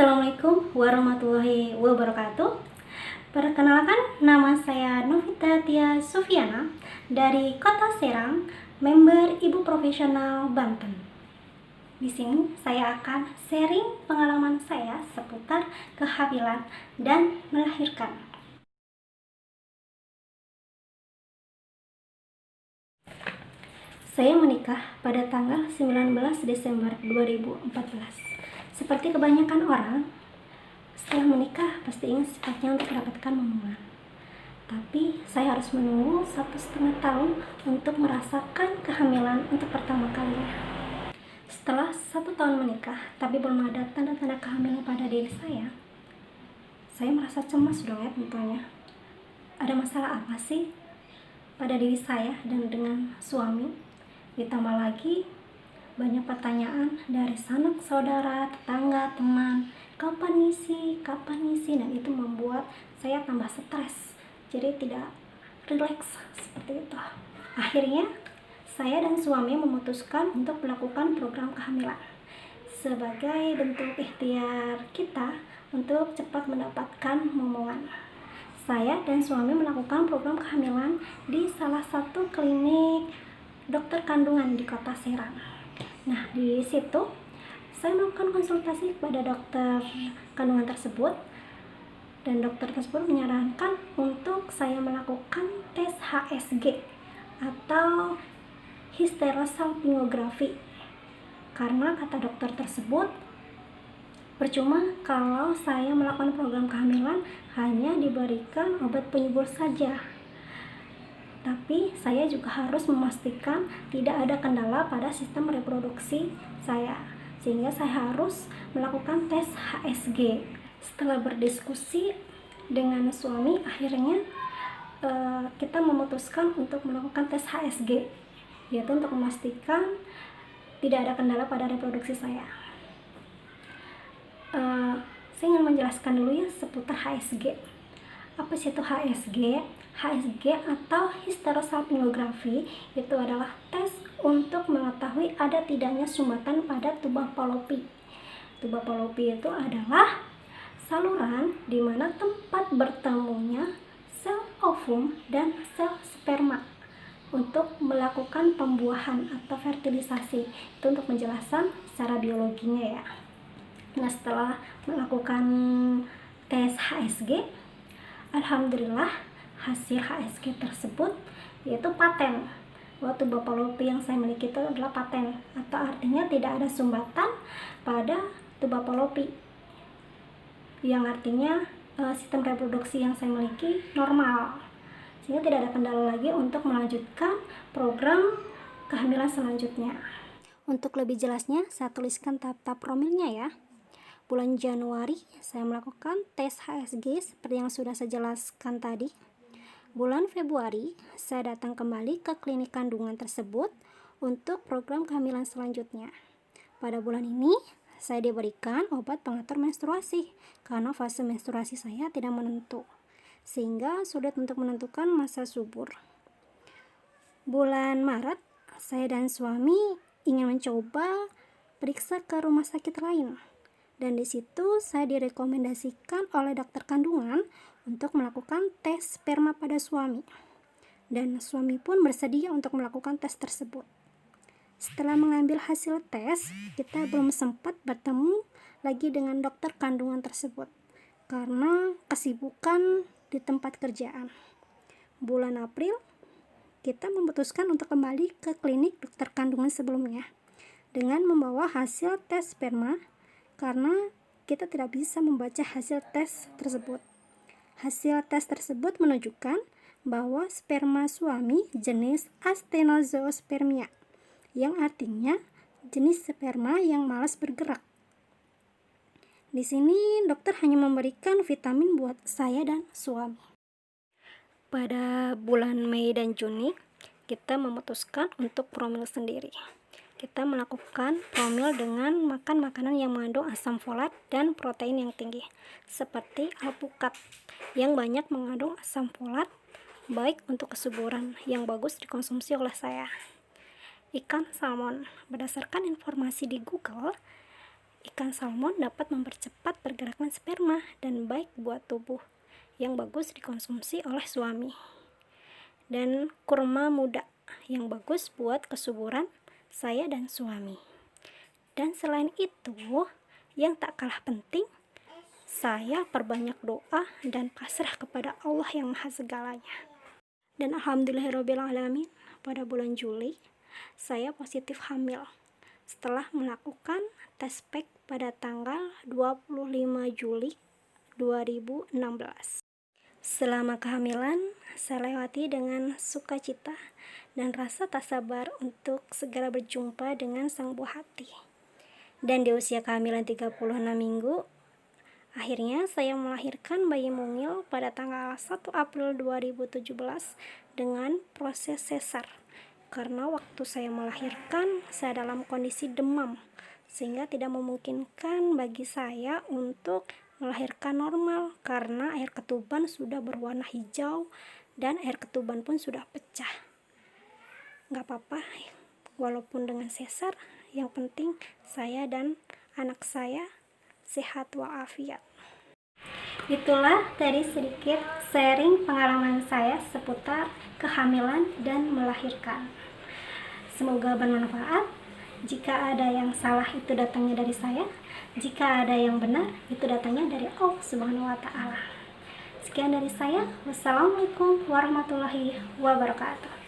Assalamualaikum warahmatullahi wabarakatuh. Perkenalkan, nama saya Novita Tia Sufiana dari Kota Serang, member Ibu Profesional Banten. Di sini saya akan sharing pengalaman saya seputar kehamilan dan melahirkan. Saya menikah pada tanggal 19 Desember 2014. Seperti kebanyakan orang, setelah menikah pasti ingin secepatnya untuk mendapatkan momongan. Tapi saya harus menunggu 1,5 tahun untuk merasakan kehamilan untuk pertama kalinya. Setelah 1 tahun menikah, tapi belum ada tanda-tanda kehamilan pada diri saya merasa cemas dong ya tentunya. Ada masalah apa sih pada diri saya dan dengan suami? Ditambah lagi banyak pertanyaan dari sanak saudara, tetangga, teman, kapan ngisi, dan itu membuat saya tambah stres, jadi tidak rileks seperti itu. Akhirnya saya dan suami memutuskan untuk melakukan program kehamilan sebagai bentuk ikhtiar kita untuk cepat mendapatkan momongan. Saya dan suami melakukan program kehamilan di salah satu klinik dokter kandungan di Kota Serang. Nah, di situ saya melakukan konsultasi kepada dokter kandungan tersebut, dan dokter tersebut menyarankan untuk saya melakukan tes HSG atau hysterosalpingografi, karena kata dokter tersebut percuma kalau saya melakukan program kehamilan hanya diberikan obat penyubur saja, tapi saya juga harus memastikan tidak ada kendala pada sistem reproduksi saya, sehingga saya harus melakukan tes HSG. Setelah berdiskusi dengan suami, akhirnya kita memutuskan untuk melakukan tes HSG, yaitu untuk memastikan tidak ada kendala pada reproduksi saya. Saya ingin menjelaskan dulu ya seputar HSG. Apa sih itu HSG? HSG atau hysterosalpingografi itu adalah tes untuk mengetahui ada tidaknya sumbatan pada tuba falopi. Tuba falopi itu adalah saluran di mana tempat bertemunya sel ovum dan sel sperma untuk melakukan pembuahan atau fertilisasi. Itu untuk penjelasan secara biologinya ya. Nah, setelah melakukan tes HSG, alhamdulillah hasil HSG tersebut yaitu paten. Tuba falopi yang saya miliki itu adalah paten, atau artinya tidak ada sumbatan pada tuba falopi, yang artinya sistem reproduksi yang saya miliki normal, sehingga tidak ada kendala lagi untuk melanjutkan program kehamilan selanjutnya. Untuk lebih jelasnya saya tuliskan tahap-tahap promilnya ya. Bulan Januari saya melakukan tes HSG seperti yang sudah saya jelaskan tadi. Bulan Februari saya datang kembali ke klinik kandungan tersebut untuk program kehamilan selanjutnya. Pada bulan ini saya diberikan obat pengatur menstruasi karena fase menstruasi saya tidak menentu, sehingga sulit untuk menentukan masa subur. Bulan Maret saya dan suami ingin mencoba periksa ke rumah sakit lain, dan di situ saya direkomendasikan oleh dokter kandungan untuk melakukan tes sperma pada suami, dan suami pun bersedia untuk melakukan tes tersebut. Setelah mengambil hasil tes, kita belum sempat bertemu lagi dengan dokter kandungan tersebut karena kesibukan di tempat kerjaan. Bulan April kita memutuskan untuk kembali ke klinik dokter kandungan sebelumnya dengan membawa hasil tes sperma, karena kita tidak bisa membaca hasil tes tersebut. Hasil tes tersebut menunjukkan bahwa sperma suami jenis Asthenozoospermia, yang artinya jenis sperma yang malas bergerak. Di sini dokter hanya memberikan vitamin buat saya dan suami. Pada bulan Mei dan Juni kita memutuskan untuk promil sendiri. Kita melakukan promil dengan makan makanan yang mengandung asam folat dan protein yang tinggi, seperti alpukat yang banyak mengandung asam folat, baik untuk kesuburan yang bagus dikonsumsi oleh saya. Ikan salmon, berdasarkan informasi di Google, Ikan salmon dapat mempercepat pergerakan sperma dan baik buat tubuh, yang bagus dikonsumsi oleh suami. Dan kurma muda yang bagus buat kesuburan saya dan suami. Dan selain itu, yang tak kalah penting, saya perbanyak doa dan pasrah kepada Allah yang Maha Segalanya. Dan alhamdulillahirrabbilalamin, pada bulan Juli saya positif hamil setelah melakukan tes pack pada tanggal 25 Juli 2016. Selama kehamilan, saya lewati dengan sukacita dan rasa tak sabar untuk segera berjumpa dengan sang buah hati. Dan di usia kehamilan 36 minggu, akhirnya saya melahirkan bayi mungil pada tanggal 1 April 2017 dengan proses sesar. Karena waktu saya melahirkan, saya dalam kondisi demam, sehingga tidak memungkinkan bagi saya untuk melahirkan normal karena air ketuban sudah berwarna hijau dan air ketuban pun sudah pecah. Gak apa-apa, walaupun dengan sesar, yang penting saya dan anak saya sehat walafiat. Itulah tadi sedikit sharing pengalaman saya seputar kehamilan dan melahirkan. Semoga bermanfaat. Jika ada yang salah itu datangnya dari saya, jika ada yang benar itu datangnya dari Allah Subhanahu wa Ta'ala. Sekian dari saya. Wassalamualaikum warahmatullahi wabarakatuh.